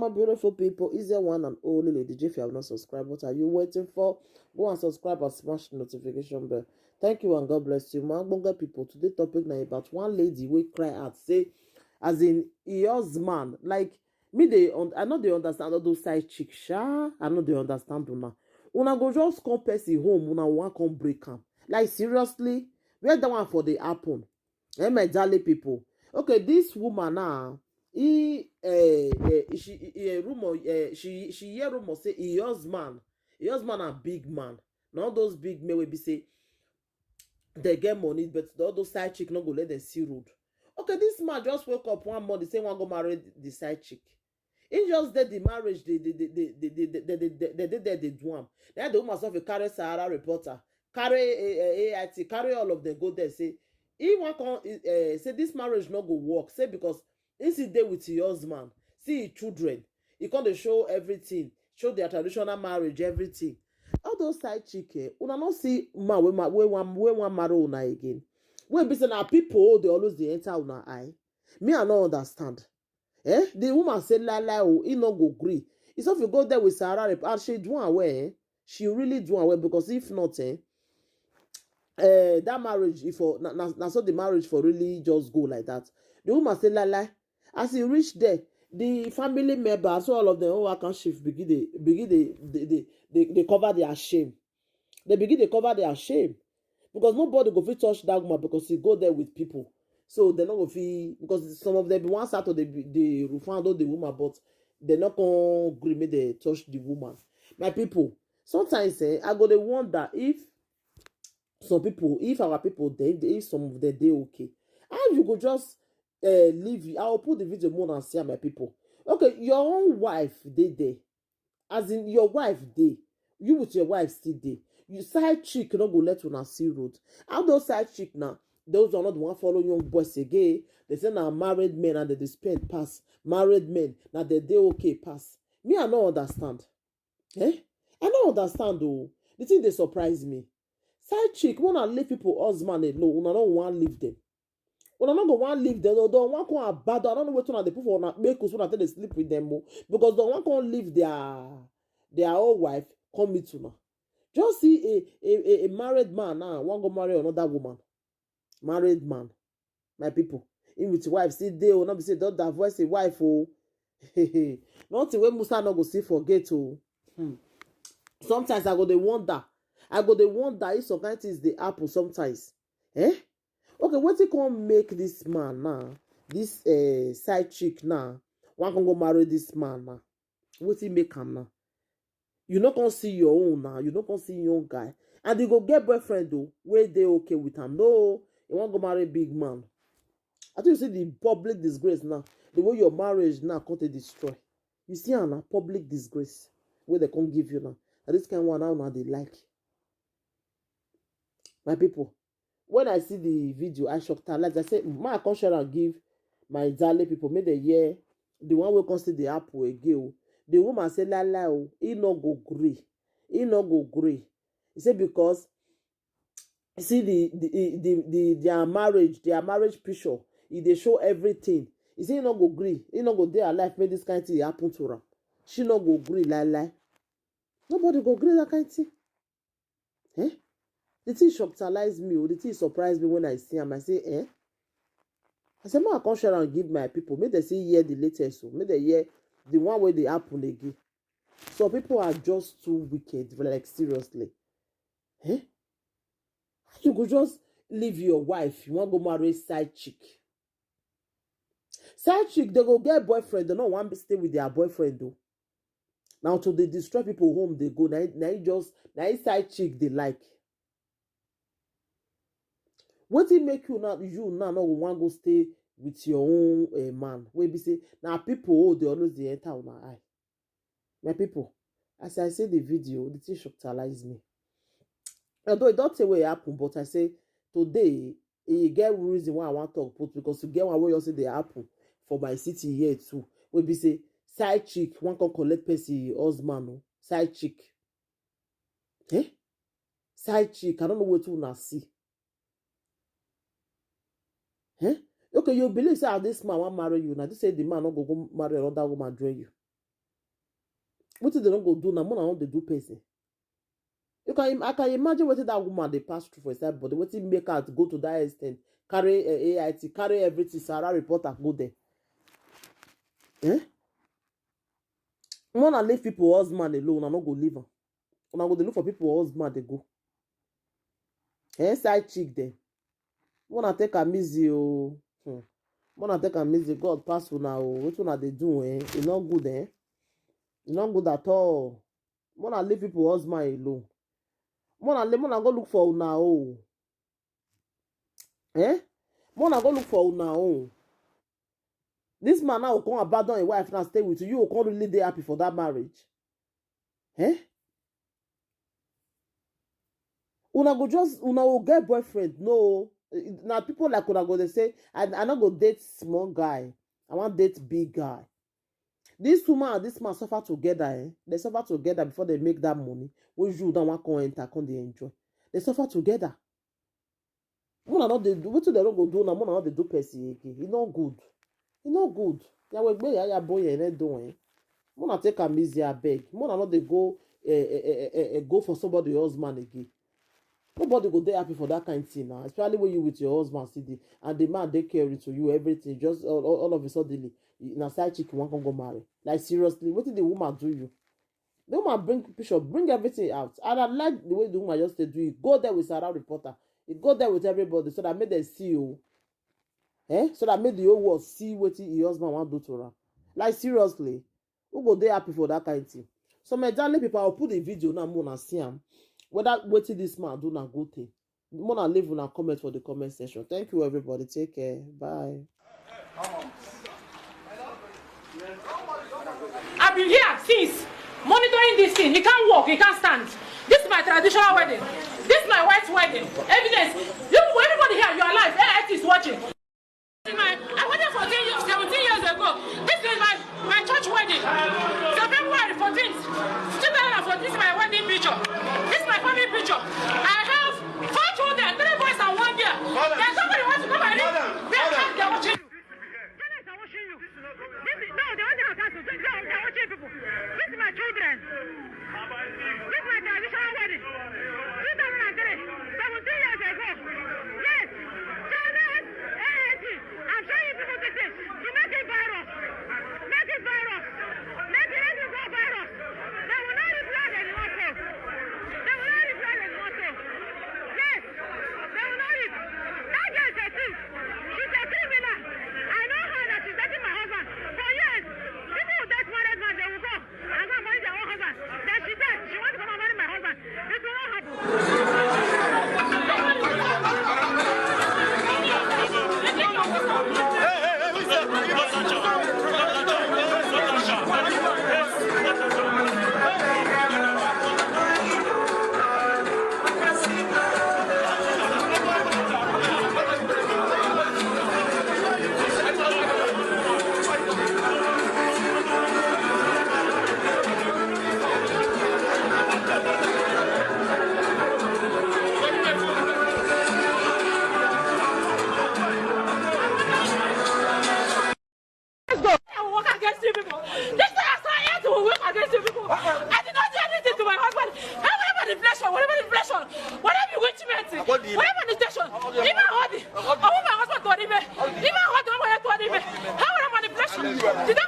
my beautiful people. Is there one and only Lady J? If you have not subscribed, what are you waiting for? Go and subscribe and smash the notification bell. Thank you and God bless you. My younger people, today topic now about one lady we cry out say, as in e husband like me I know they understand all those side chick sha. I know they understand una go just come person home una wan come break am. Like seriously, where that one for the happen? My darling people. Okay, this woman now. She hear rumor say e husband a big man. Na all those big men wey be say they get money, but all those side chick no go let them see road. Okay, this man just wake up one morning say wan go marry the side chick. He just did the marriage, they do am. Then the woman self carry Sahara reporter, carry AIT, carry all of them go there say he wan come say this marriage no go work. Say because he sit there with his husband, see his children, he come dey show everything, show their traditional marriage, everything. All those side chick, una no see man wey wan marry una again. Wey be say na people dey always dey enter una eye. Me I no understand. The woman say lie oh, he no go gree. It's if you go there with Sarah and she do am well, she really do am well, because if not, that marriage if for na so the marriage for really just go like that. The woman say lie. As he reach there, the family members, so all of them who work on shift begin they cover their shame. They begin to cover their shame because nobody go fit touch that woman because he go there with people. So they're not going to because some of them be one side of the found out the woman, but they're not going to agree me they touch the woman. My people, sometimes I go to wonder if our people if some of them they okay. And you go just leave. I'll put the video more and see my people. Okay, your own wife they there. As in your wife they. You with your wife still there. You side chick not go let una see road. How those side chick now? Those are not the one follow young boys again. They say now married men and they spend pass. Married men now they okay pass. Me I don't understand. I don't understand though. The thing they surprise me. Side chick wanna leave people husband alone. Una don't want leave them. Una not go want leave them. Don't want come abandon. I don't know what one they put for una make us when they sleep with them more. Because don't want come leave their old wife come meet una. Just see a married man now want go marry another woman. Married man, my people, in with wife still dey o, not be say don't divorce a wife o. Nothing wey Musa no go see forget o. Sometimes I go dey wonder if some kind things dey happen sometimes. Okay, wetin come make this man now, this side chick now, wan come go marry this man now? Wetin make am now? You no come see your own now, you no come see your own guy, and you go get boyfriend o wey dey okay with am. No, you wan go marry big man. I think you see the public disgrace now. The way your marriage now come to destroy. You see am na public disgrace wey they come give you now. And this kind of one now they like. My people, when I see the video, I shocked her. Like I say, I come share and give my darling people. Make they hear the one wey come see the apple again. The woman say la oh, he no go gree. He no go gree. He say because see their marriage picture, they show everything. He say he no go gree. He no go there alive make this kind of thing happen to her. She no go gree lie. Nobody go gree that kind of thing. The thing shockalize me or the thing surprised me when I see him. I say I say I come share and give my people. Make they see hear the latest. So make they hear the one where they happen again. So people are just too wicked, like seriously. You could just leave your wife. You want to go marry side chick. Side chick, they go get boyfriend. They don't want to stay with their boyfriend though. Now to they destroy people home, they go. Now side chick they like. What it make you now no want go stay with your own man? Where be say now people they always they enter on my eye. My people, as I say the video, the thing shockalize me. Although it don't say what happen, but I say today e get reason why I want to talk put because you get one way you say they happen for my city here too. We be say side chick one can collect person husband no side chick. Side chick, I don't know what to now see. Okay, you believe say this man want marry you now. This say the man not go marry another woman join you. What they don't go do now? More than they do person. I can imagine what that woman they pass through for herself, but what make her to go to that extent, carry AIT, carry everything, Sarah reporter go there. Eh? Wanna leave people husband alone, I not go leave her. When I go to look for people husband, they go. Side chick there. Wanna take a easy, oh. Wanna take a easy, God pass for now. What one they do, eh? It's not good, eh? It's not good at all. Wanna leave people husband alone. Wanna go look for una oh. Eh? Wanna go look for una oh. This man now will come abandon a wife and stay with you. You will come really dey happy for that marriage. Eh? Una will get boyfriend. No. Now people like una go they say, I not go date small guy. I want date big guy. This woman and this man suffer together. Eh? They suffer together before they make that money. When you don't want to enter, come they enjoy. They suffer together. What do they don't go do now? What they do person again? It's not good. It's not good. Ya we gbe ya boy e do eh. Mona take am easy abeg. Mona not dey go go for somebody husband again. Nobody go dey happy for that kind of thing now. Especially when you with your husband city and the man dey caring to you everything. Just all of a sudden, na side chick wan come go marry. Like seriously, what did the woman do you? The woman bring picture, bring everything out. And I like the way the woman just do it. Go there with Sarah reporter. You go there with everybody so that make them see you. So that made the whole world see what your husband want to do to her. Like seriously, who go dey happy for that kind of thing? So my darling people, I'll put the video now. Mona see him. Whether what this man do na good thing. Mona leave una comment for the comment section. Thank you everybody. Take care. Bye. I've been here since monitoring this thing. He can't walk. He can't stand. This is my traditional wedding. This is my wife's wedding. Evidence. You, everybody here, you are alive. AIT is watching. I waited for 17 years ago. This is my church wedding. So February 14th, 2014, this is my wedding picture. This is my family picture. I have 4 children, 3 boys and 1 girl. There's somebody who wants to come and read. They're watching you. Parents are watching you. No, they want to have they're watching people. This is my children. This is my traditional wedding. 2003, 17 years ago. Yes. I'm showing you people this thing. You make it viral. Make it viral. Make it go viral. They will not reply anymore. They will not reply anymore. Yes. They will not reply. That girl is a thief. She's a criminal. I know her that she's dating my husband. For years, people who date married man, they will go and go and marry their own husband. Then she said she wants to come and marry my husband. It will not happen. Whatever the station, even Hodi, I want my husband to Odime, even Hodi, I want to Odime. How would I manipulation? Did I